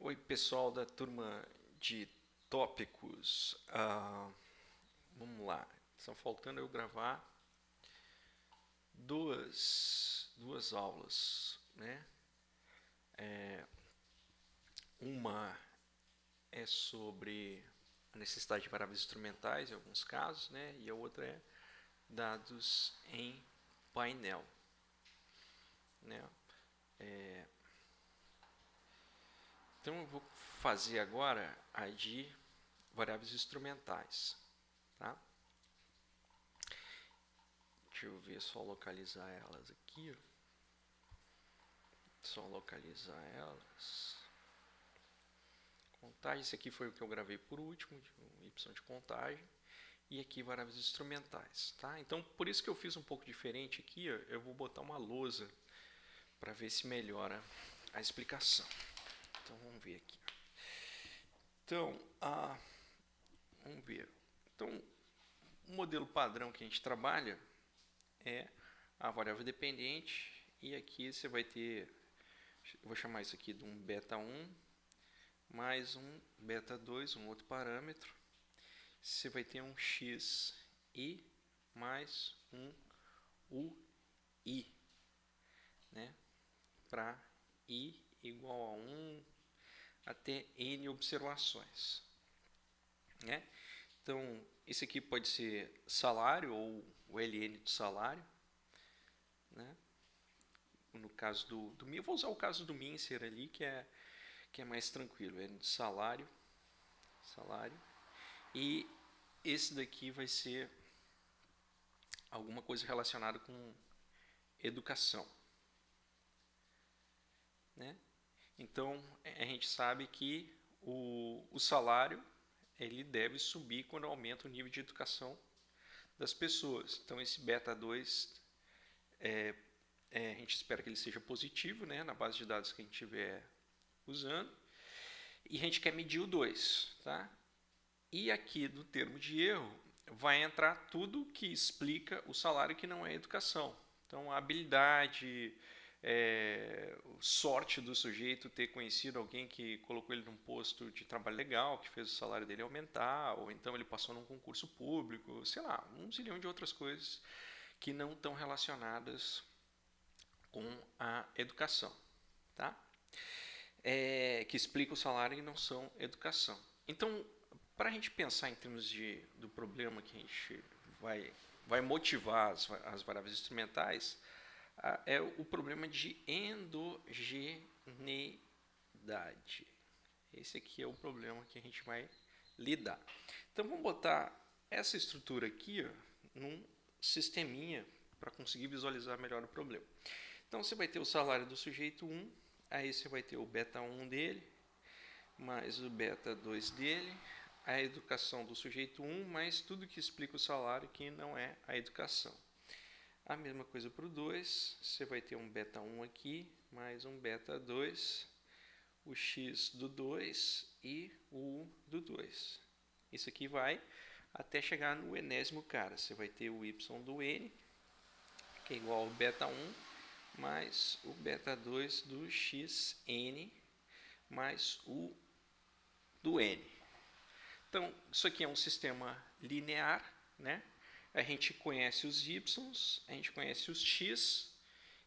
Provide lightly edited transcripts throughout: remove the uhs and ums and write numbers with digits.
Oi, pessoal da turma de tópicos. Vamos lá. Estão faltando eu gravar duas aulas, né? Uma é sobre a necessidade de variáveis instrumentais em alguns casos, né? E a outra é dados em painel, né? Então eu vou fazer agora a de variáveis instrumentais, tá? Deixa eu ver, só localizar elas aqui. Só localizar elas. Contagem, esse aqui foi o que eu gravei por último, o Y de contagem. E aqui variáveis instrumentais, tá? Então, por isso que eu fiz um pouco diferente aqui, ó, eu vou botar uma lousa para ver se melhora a explicação. Então, vamos ver aqui. Então, vamos ver. Então, o modelo padrão que a gente trabalha é a variável dependente e aqui você vai ter, eu vou chamar isso aqui de um beta 1 mais um beta 2, um outro parâmetro. Você vai ter um xi mais um ui, né? Para i igual a 1 até n observações, né? Então, esse aqui pode ser salário ou o ln do salário, né? No caso do min, eu vou usar o caso do Mincer ali, que é mais tranquilo, ln de salário, e esse daqui vai ser alguma coisa relacionada com educação, né? Então, a gente sabe que o salário ele deve subir quando aumenta o nível de educação das pessoas. Então, esse beta 2, a gente espera que ele seja positivo, né, na base de dados que a gente estiver usando. E a gente quer medir o 2. Tá? E aqui no termo de erro vai entrar tudo que explica o salário que não é educação. Então, a habilidade, sorte do sujeito ter conhecido alguém que colocou ele num posto de trabalho legal, que fez o salário dele aumentar, ou então ele passou num concurso público, sei lá, um zilhão de outras coisas que não estão relacionadas com a educação, tá? Que explica o salário e não são educação. Então, para a gente pensar em termos do problema que a gente vai motivar as variáveis instrumentais, é o problema de endogeneidade. Esse aqui é o problema que a gente vai lidar. Então, vamos botar essa estrutura aqui, ó, num sisteminha para conseguir visualizar melhor o problema. Então, você vai ter o salário do sujeito 1, aí você vai ter o beta 1 dele, mais o beta 2 dele, a educação do sujeito 1, mais tudo que explica o salário que não é a educação. A mesma coisa para o 2, você vai ter um beta 1 aqui, mais um beta 2, o x do 2 e o u do 2. Isso aqui vai até chegar no enésimo cara. Você vai ter o y do n, que é igual ao beta 1, mais o beta 2 do xn, mais o do n. Então, isso aqui é um sistema linear, né? A gente conhece os y, a gente conhece os x,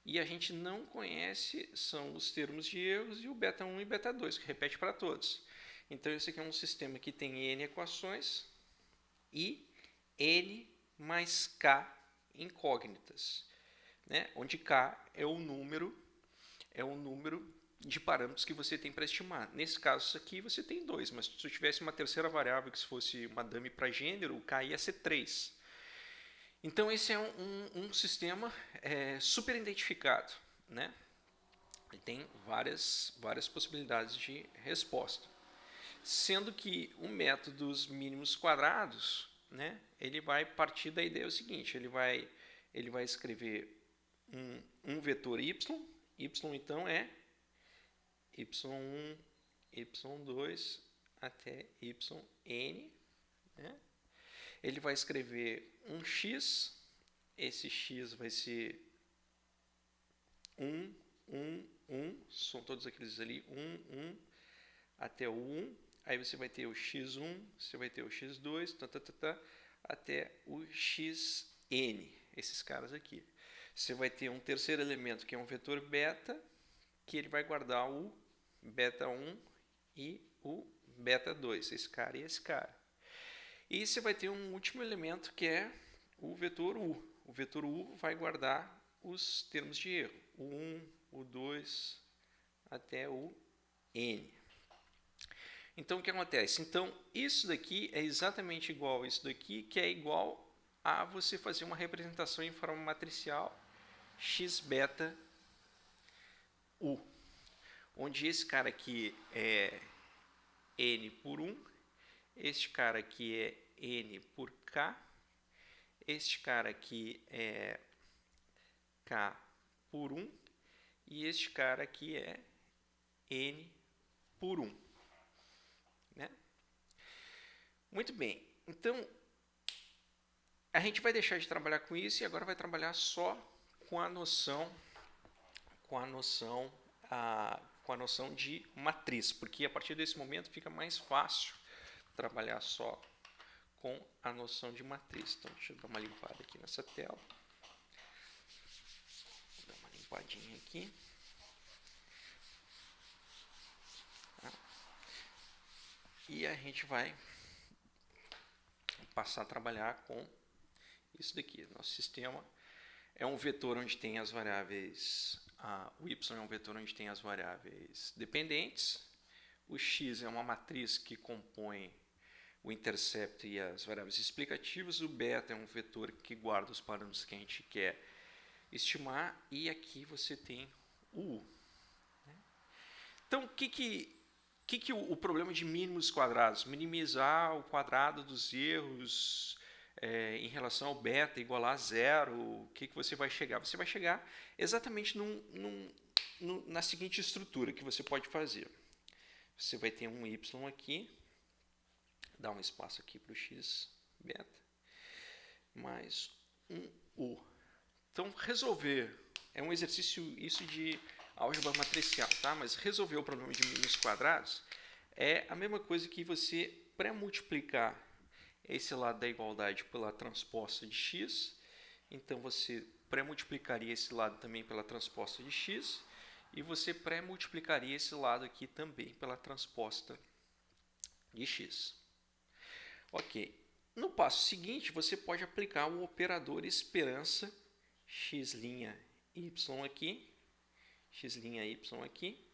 e a gente não conhece são os termos de erros e o beta 1 e beta 2, que repete para todos. Então, esse aqui é um sistema que tem n equações e n mais k incógnitas, né? Onde k é o número de parâmetros que você tem para estimar. Nesse caso aqui você tem 2, mas se eu tivesse uma terceira variável que fosse uma dummy para gênero, o k ia ser 3. Então esse é um sistema super identificado, né? Ele tem várias possibilidades de resposta. Sendo que o método dos mínimos quadrados, né, ele vai partir da ideia seguinte, ele vai escrever um vetor y então é y1, y2 até yn, né? Ele vai escrever um x, esse x vai ser 1, 1, 1, são todos aqueles ali, 1, 1, até o 1, aí você vai ter o x1, você vai ter o x2, até o xn, esses caras aqui. Você vai ter um terceiro elemento que é um vetor beta, que ele vai guardar o beta 1 e o beta 2, esse cara e esse cara. E você vai ter um último elemento que é o vetor u. O vetor u vai guardar os termos de erro, o 1, o 2, até o n. Então, o que acontece? Então, isso daqui é exatamente igual a isso daqui, que é igual a você fazer uma representação em forma matricial x beta u, onde esse cara aqui é n por 1, este cara aqui é n por k, este cara aqui é k por 1 e este cara aqui é n por 1. Né? Muito bem, então a gente vai deixar de trabalhar com isso e agora vai trabalhar só com a noção de matriz, porque a partir desse momento fica mais fácil trabalhar só com a noção de matriz. Então, deixa eu dar uma limpada aqui nessa tela. Vou dar uma limpadinha aqui. Tá? E a gente vai passar a trabalhar com isso daqui. Nosso sistema é um vetor onde tem as variáveis... o y é um vetor onde tem as variáveis dependentes. O x é uma matriz que compõe o intercepto e as variáveis explicativas. O beta é um vetor que guarda os parâmetros que a gente quer estimar. E aqui você tem o u. Então, o que o problema de mínimos quadrados? Minimizar o quadrado dos erros em relação ao beta igualar a zero. O que você vai chegar? Você vai chegar exatamente na seguinte estrutura que você pode fazer. Você vai ter um y aqui, dá um espaço aqui para o x beta, mais um u. Então, resolver é um exercício isso de álgebra matricial, tá? Mas resolver o problema de mínimos quadrados é a mesma coisa que você pré-multiplicar esse lado da igualdade pela transposta de x. Então, você pré-multiplicaria esse lado também pela transposta de x. E você pré-multiplicaria esse lado aqui também pela transposta de x. Ok. No passo seguinte, você pode aplicar o operador esperança x' y aqui, x' y aqui,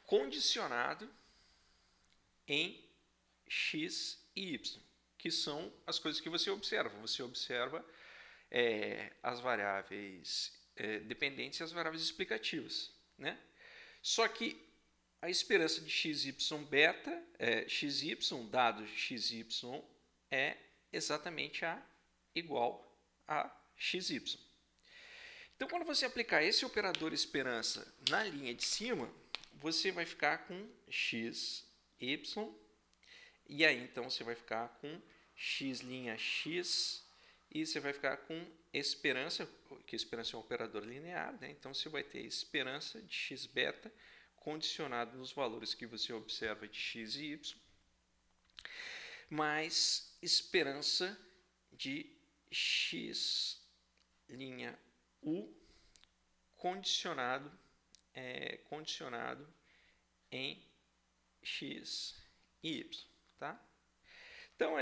condicionado em x e y, que são as coisas que você observa. Você observa as variáveis dependentes e as variáveis explicativas. Né? Só que a esperança de xy beta, xy, dado xy, é exatamente igual a xy. Então, quando você aplicar esse operador esperança na linha de cima, você vai ficar com xy, e aí então você vai ficar com x' e você vai ficar com esperança, que esperança é um operador linear, né? Então você vai ter esperança de x beta condicionado nos valores que você observa de x e y, mais esperança de x' u condicionado em x e y. Tá? Então,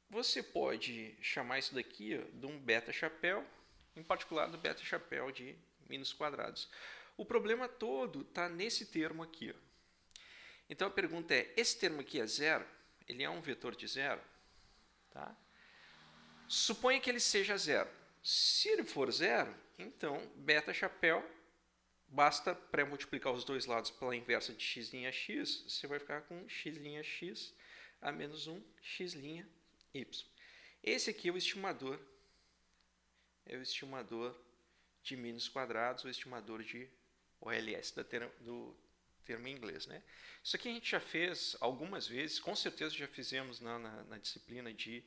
você pode chamar isso daqui de um beta chapéu, em particular do beta chapéu de mínimos quadrados. O problema todo está nesse termo aqui. Ó. Então, a pergunta é, esse termo aqui é zero? Ele é um vetor de zero? Tá? Suponha que ele seja zero. Se ele for zero, então, beta chapéu, basta pré-multiplicar os dois lados pela inversa de x', você vai ficar com x' a menos 1 x' y. Esse aqui é o estimador de mínimos quadrados, o estimador de OLS do termo em inglês. Né? Isso aqui a gente já fez algumas vezes, com certeza já fizemos na disciplina de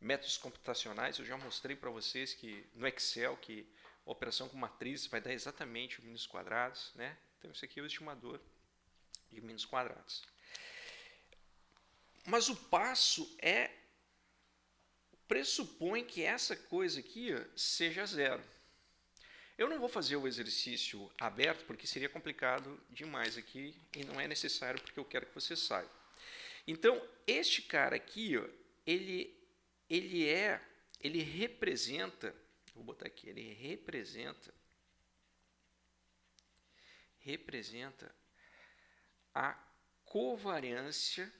métodos computacionais. Eu já mostrei para vocês que no Excel que a operação com matriz vai dar exatamente os mínimos quadrados. Né? Então, isso aqui é o estimador de mínimos quadrados. Mas o passo pressupõe que essa coisa aqui seja zero. Eu não vou fazer o exercício aberto porque seria complicado demais aqui e não é necessário porque eu quero que você saiba. Então, este cara aqui, ele representa, vou botar aqui, ele representa a covariância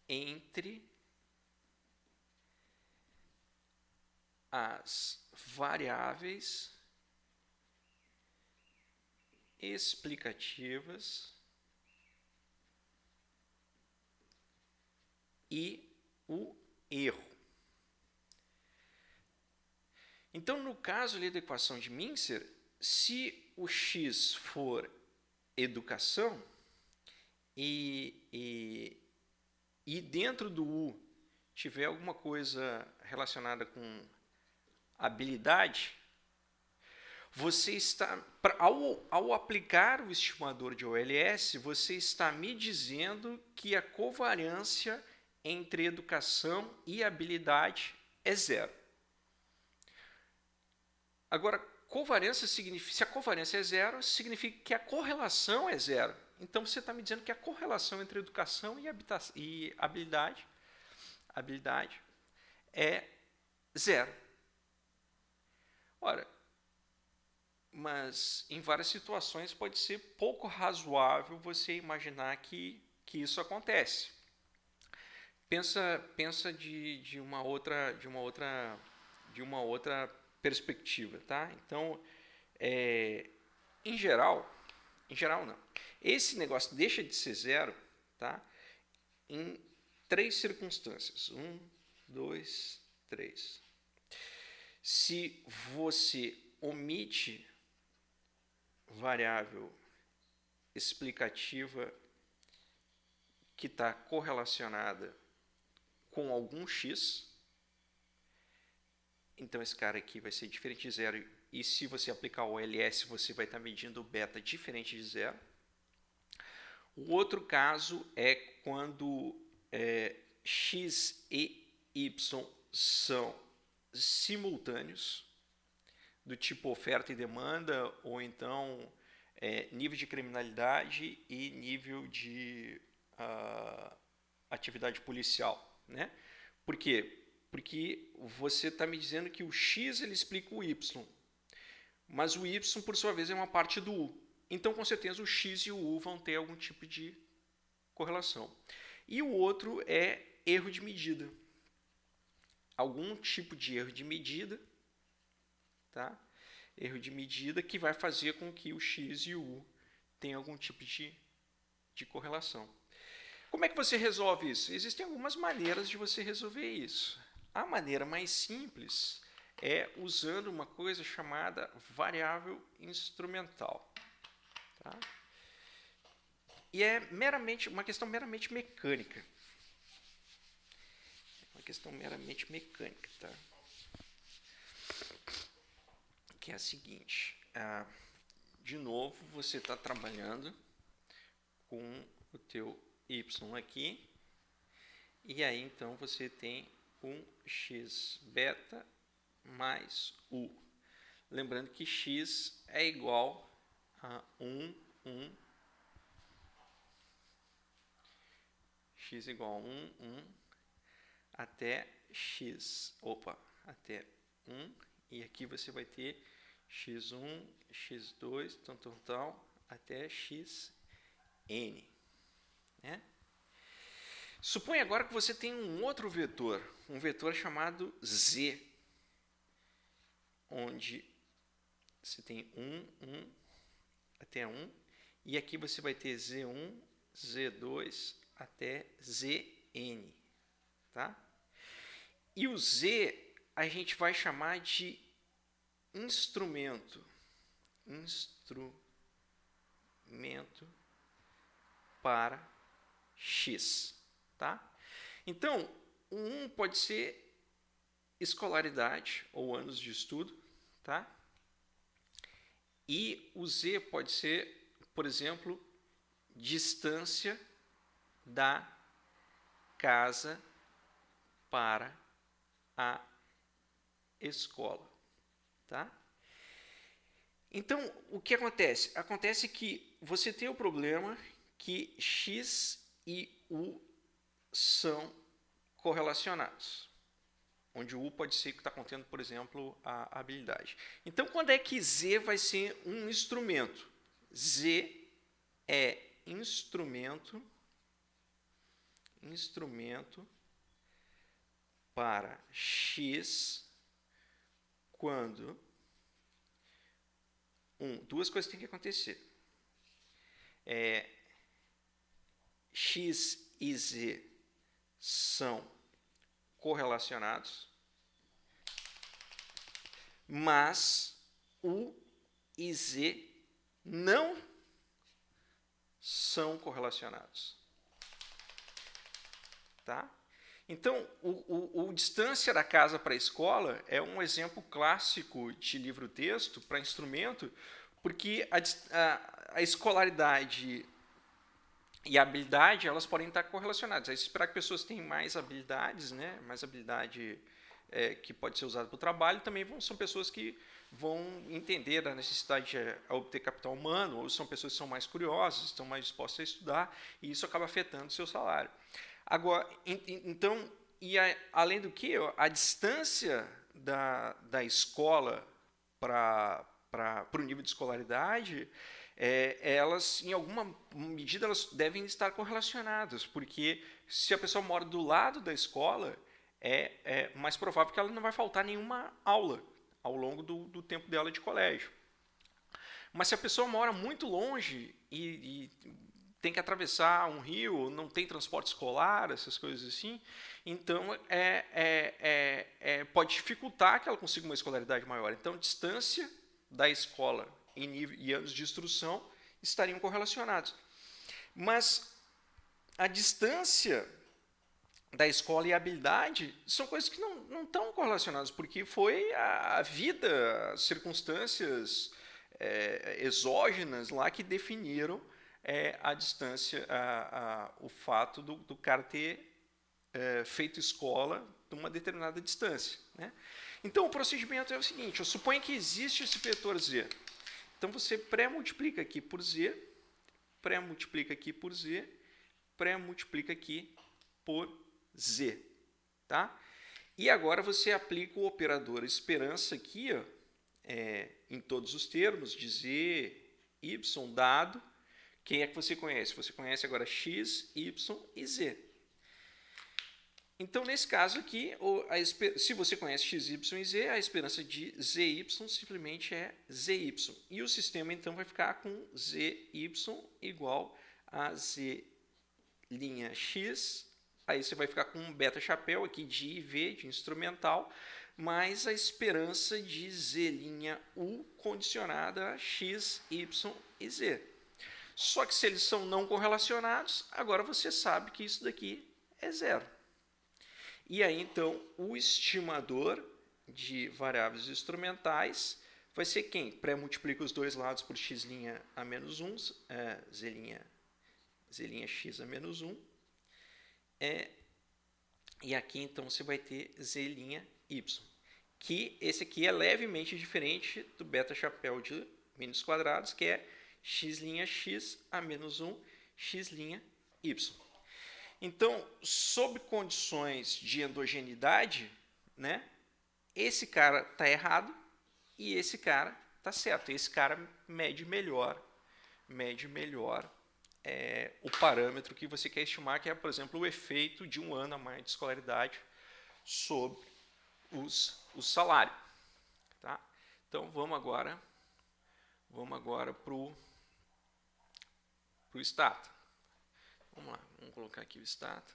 entre as variáveis explicativas e o erro. Então, no caso ali da equação de Mincer, se o x for educação e dentro do u tiver alguma coisa relacionada com habilidade, você está, ao aplicar o estimador de OLS, você está me dizendo que a covariância entre educação e habilidade é zero. Agora, covariância significa, se a covariância é zero, significa que a correlação é zero. Então, você está me dizendo que a correlação entre educação e habilidade é zero. Ora, mas em várias situações pode ser pouco razoável você imaginar que isso acontece. Pensa de uma outra perspectiva, tá? Então, em geral não. Esse negócio deixa de ser zero, tá? Em 3 circunstâncias. 1, 2, 3. Se você omite variável explicativa que está correlacionada com algum x, então esse cara aqui vai ser diferente de zero, e se você aplicar o OLS, você vai estar medindo o beta diferente de zero. O outro caso é quando x e y são simultâneos, do tipo oferta e demanda, ou então nível de criminalidade e nível de atividade policial, né? Por quê? Porque você está me dizendo que o x ele explica o y, mas o y, por sua vez, é uma parte do u. Então, com certeza, o x e o u vão ter algum tipo de correlação. E o outro é erro de medida. Algum tipo de erro de medida, tá? Erro de medida que vai fazer com que o x e o u tenham algum tipo de correlação. Como é que você resolve isso? Existem algumas maneiras de você resolver isso. A maneira mais simples é usando uma coisa chamada variável instrumental. Tá? E é uma questão meramente mecânica. Tá? Que é a seguinte. De novo, você está trabalhando com o teu y aqui. E aí, então, você tem um x beta mais u. Lembrando que x é igual a 1, x igual a 1, até x, até 1, e aqui você vai ter x1, x2, tal, até xn. Né? Suponha agora que você tem um outro vetor, um vetor chamado z, onde você tem 1 até 1, e aqui você vai ter z1, z2 até zn. Tá? E o z a gente vai chamar de instrumento para x. Tá? Então, o 1 pode ser escolaridade ou anos de estudo, tá? E o Z pode ser, por exemplo, distância da casa para a escola, tá? Então, o que acontece? Acontece que você tem o problema que X e U são correlacionados, onde o U pode ser que está contendo, por exemplo, a habilidade. Então, quando é que Z vai ser um instrumento? Z é instrumento para X quando duas coisas têm que acontecer. X e Z são correlacionados, mas U e Z não são correlacionados. Tá? Então, o distância da casa para a escola é um exemplo clássico de livro-texto para instrumento, porque a escolaridade e a habilidade elas podem estar correlacionadas. Aí, se esperar que pessoas tenham mais habilidades, né, mais habilidade que pode ser usada para o trabalho, também são pessoas que vão entender a necessidade de obter capital humano, ou são pessoas que são mais curiosas, estão mais dispostas a estudar, e isso acaba afetando o seu salário. Agora, então, além do que, a distância da escola para o nível de escolaridade, elas, em alguma medida, elas devem estar correlacionadas, porque se a pessoa mora do lado da escola, é mais provável que ela não vai faltar nenhuma aula ao longo do tempo dela de colégio. Mas se a pessoa mora muito longe e tem que atravessar um rio, não tem transporte escolar, essas coisas assim, então pode dificultar que ela consiga uma escolaridade maior. Então, distância da escola e anos de instrução estariam correlacionados. Mas a distância da escola e a habilidade são coisas que não estão correlacionadas, porque foi a vida, as circunstâncias exógenas lá que definiram a distância, o fato do cara ter feito escola de uma determinada distância. Né? Então, o procedimento é o seguinte, eu suponho que existe esse vetor Z. Então, você pré-multiplica aqui por Z, pré-multiplica aqui por Z, pré-multiplica aqui por Z. Tá? E agora você aplica o operador esperança aqui, ó, em todos os termos, de Z, Y, dado. Quem é que você conhece? Você conhece agora X, Y e Z. Então, nesse caso aqui, se você conhece X, Y e Z, a esperança de ZY simplesmente é ZY. E o sistema, então, vai ficar com ZY igual a Z' X. Aí você vai ficar com um beta chapéu aqui de I, V, de instrumental, mais a esperança de Z'(U) condicionada a X, Y e Z. Só que se eles são não correlacionados, agora você sabe que isso daqui é zero. E aí, então, o estimador de variáveis instrumentais vai ser quem? Pré-multiplica os dois lados por x' a menos 1, Z' x a menos 1. E aqui, então, você vai ter Z'(Y). Que esse aqui é levemente diferente do beta chapéu de mínimos quadrados, que é x' x a menos 1, x'(Y). Então, sob condições de endogeneidade, né, esse cara está errado e esse cara está certo. Esse cara mede melhor o parâmetro que você quer estimar, que é, por exemplo, o efeito de um ano a mais de escolaridade sobre o salário. Tá? Então, vamos agora para o Stata. Vamos lá, vamos colocar aqui o Stata.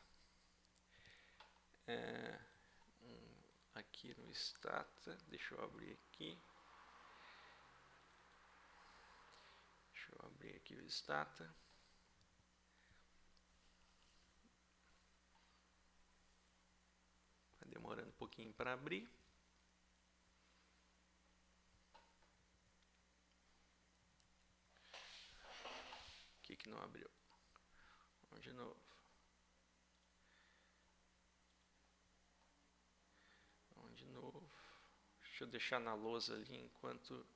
Aqui no Stata, deixa eu abrir aqui. Deixa eu abrir aqui o Stata. Está demorando um pouquinho para abrir. que não abriu. Vamos de novo. Vamos de novo. Deixa eu deixar na lousa ali enquanto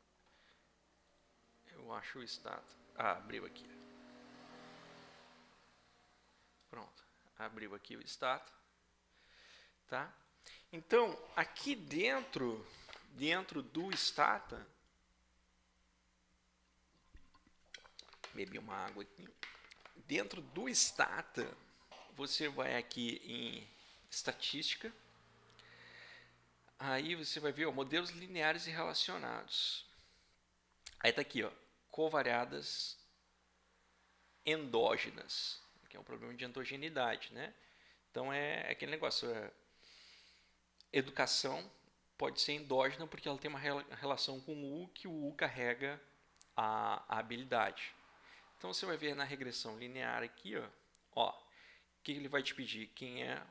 eu acho o status. Ah, abriu aqui. Pronto. Abriu aqui o status. Tá? Então, aqui dentro do stata, bebi uma água aqui. Dentro do stata, você vai aqui em estatística. Aí você vai ver, ó, modelos lineares e relacionados. Aí tá aqui, ó, covariadas endógenas, que é um problema de endogeneidade, né? Então é aquele negócio, educação pode ser endógena porque ela tem uma relação com o U, que o U carrega a habilidade. Então você vai ver na regressão linear aqui, ó, o que ele vai te pedir? Quem é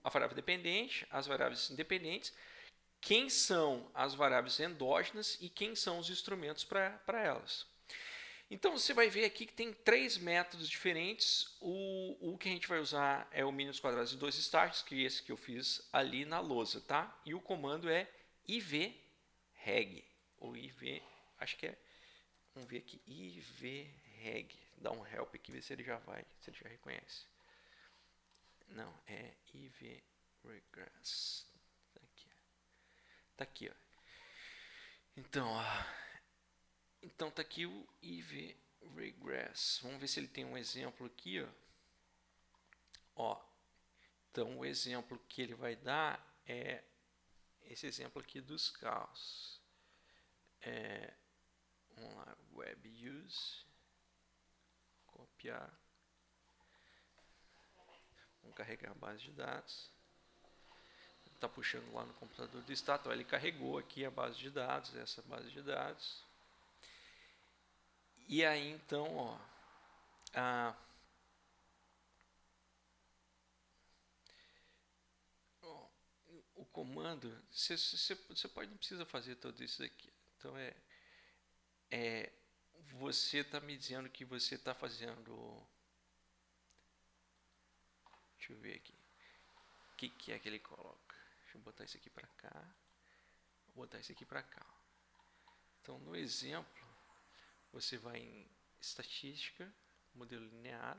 a variável dependente, as variáveis independentes, quem são as variáveis endógenas e quem são os instrumentos para elas. Então você vai ver aqui que tem 3 métodos diferentes. O que a gente vai usar é o mínimos quadrados de 2 estágios, que é esse que eu fiz ali na lousa, tá? E o comando é ivreg, ou iv, acho que é, vamos ver aqui, ivreg. Dá um help aqui, ver se ele já reconhece. Não, é ivregress. Tá aqui, ó. Então tá aqui o ivregress. Vamos ver se ele tem um exemplo aqui, ó. Então o exemplo que ele vai dar é esse exemplo aqui dos carros. Vamos lá, web use, copiar. Vamos carregar a base de dados. Está puxando lá no computador do Stata. Ele carregou aqui a base de dados, essa base de dados. E aí, então, ó, o comando, você não precisa fazer tudo isso aqui. Então, você está me dizendo que você está fazendo... Deixa eu ver aqui. O que é que ele coloca? Deixa eu botar isso aqui para cá. Vou botar isso aqui para cá. Então, no exemplo, você vai em estatística, modelo linear,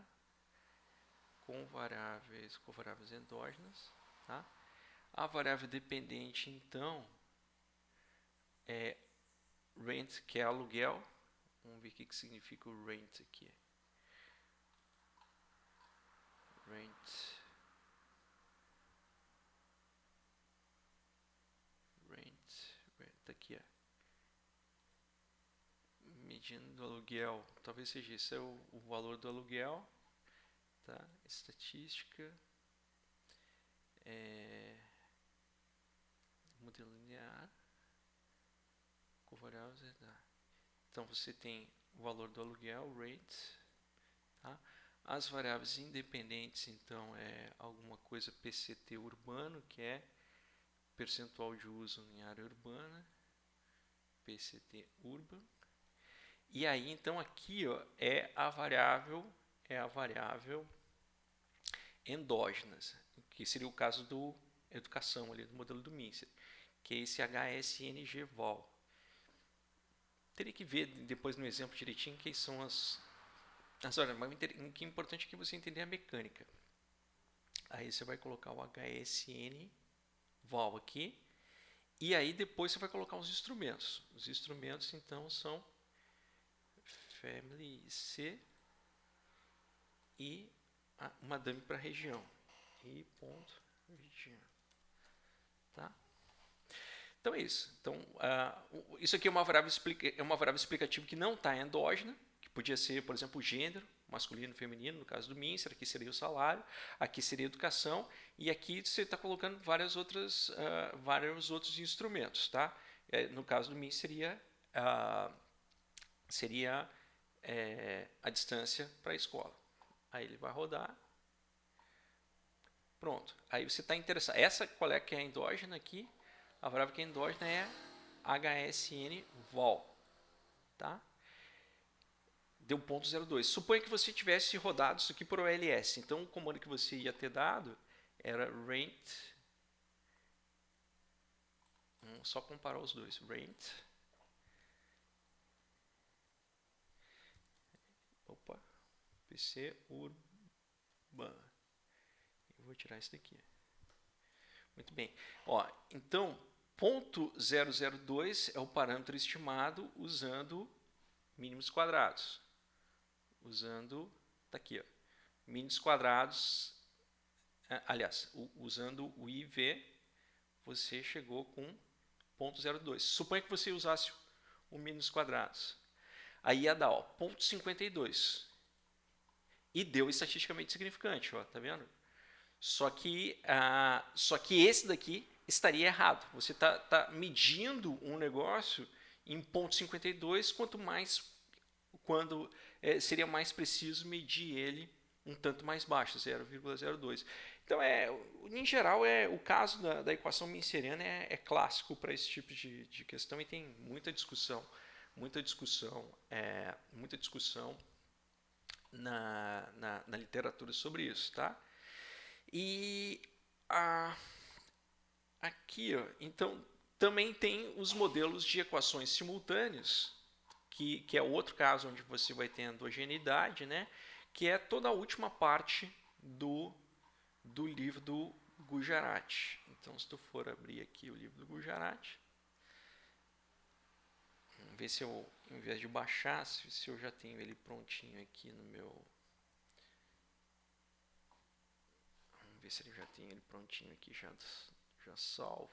com variáveis endógenas. Tá? A variável dependente, então, é rent, que é aluguel. Vamos ver o que significa o rent aqui. Rent. Tá aqui, ó. Medindo do aluguel, talvez seja esse o valor do aluguel, tá? Estatística, modelo linear, covariáveis, então você tem o valor do aluguel, rate, tá? As variáveis independentes, então é alguma coisa PCT urbano, que é percentual de uso em área urbana, PCT urban. E aí, então, aqui, ó, é a variável endógenas, que seria o caso do educação, ali, do modelo do Mincer, que é esse HSNG-Vol. Teria que ver depois no exemplo direitinho quem são as horas, mas o que é importante é que você entender a mecânica. Aí você vai colocar o HSN-Vol aqui, e aí depois você vai colocar os instrumentos. Os instrumentos, então, são family C e uma dummy para região. E ponto região. Tá? Então é isso. Então, isso aqui é uma variável explicativa que não está endógena, que podia ser, por exemplo, o gênero, masculino e feminino, no caso do Mincer, aqui seria o salário, aqui seria a educação, e aqui você está colocando vários outros instrumentos. Tá? No caso do Mincer seria a distância para a escola. Aí ele vai rodar. Pronto. Aí você está interessado. Essa qual é que é a endógena aqui? A variável que é endógena é HSN-Vol. Tá? deu 0.02. Suponha que você tivesse rodado isso aqui por OLS. Então, o comando que você ia ter dado era rent. Só comparar os dois. Rent. Opa. PC Urban. Eu vou tirar isso daqui. Muito bem. Ó, então, 0.002 é o parâmetro estimado usando mínimos quadrados. Tá aqui, ó, mínimos quadrados, aliás, usando o IV, você chegou com 0.02. Suponha que você usasse o mínimos quadrados. Aí ia dar, ó, 0.52. E deu estatisticamente significante, ó, tá vendo? Só que esse daqui estaria errado. Você está medindo um negócio em 0.52, quando seria mais preciso medir ele um tanto mais baixo, 0,02. Então, em geral, o caso da equação minceriana é clássico para esse tipo de questão e tem muita discussão na literatura sobre isso, tá? E aqui, ó, então, também tem os modelos de equações simultâneas, que é outro caso onde você vai ter endogeneidade, né? Que é toda a última parte do livro do Gujarat. Então, se tu for abrir aqui o livro do Gujarat, vamos ver se eu, em vez de baixar, se eu já tenho ele prontinho aqui no meu... Vamos ver se ele já tem ele prontinho aqui, já salvo.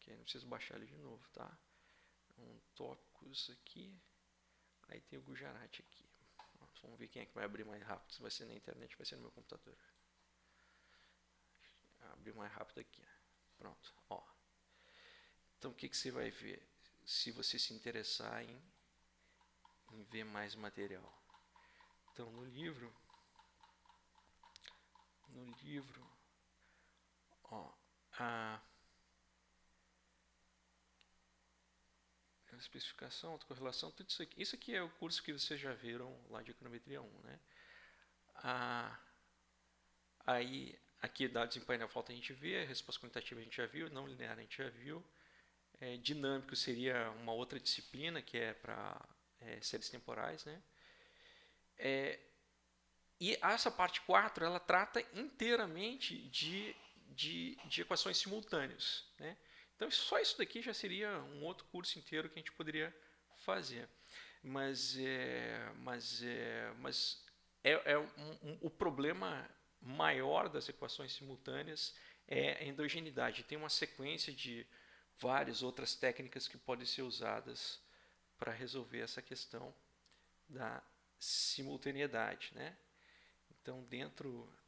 Que aí não preciso baixar ele de novo, tá? Tópicos aqui. Aí tem o Gujarat aqui. Vamos ver quem é que vai abrir mais rápido. Se vai ser na internet, vai ser no meu computador. Abrir mais rápido aqui. Pronto. Ó. Então, o que você vai ver? Se você se interessar em ver mais material. Então, no livro, ó, a especificação, autocorrelação, tudo isso aqui. Isso aqui é o curso que vocês já viram lá de econometria 1, né? Aí, aqui dados em painel falta a gente vê, resposta quantitativa a gente já viu, não linear a gente já viu. Dinâmico seria uma outra disciplina que é para séries temporais, né? E essa parte 4, ela trata inteiramente de equações simultâneas, né? Então, só isso daqui já seria um outro curso inteiro que a gente poderia fazer. Mas o problema maior das equações simultâneas é a endogeneidade. Tem uma sequência de várias outras técnicas que podem ser usadas para resolver essa questão da simultaneidade, né? Então,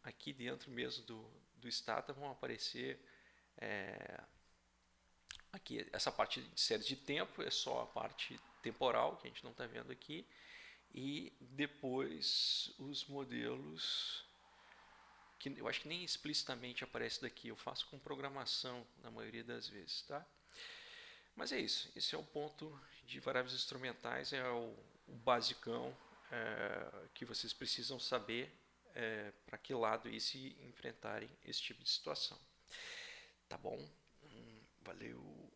aqui dentro mesmo do Stata vão aparecer aqui essa parte de séries de tempo, é só a parte temporal que a gente não está vendo aqui, e depois os modelos que eu acho que nem explicitamente aparece daqui, eu faço com programação na maioria das vezes, tá? Mas é isso, esse é o ponto de variáveis instrumentais, é o basicão que vocês precisam saber para que lado ir se enfrentarem esse tipo de situação. Tá bom? Valeu!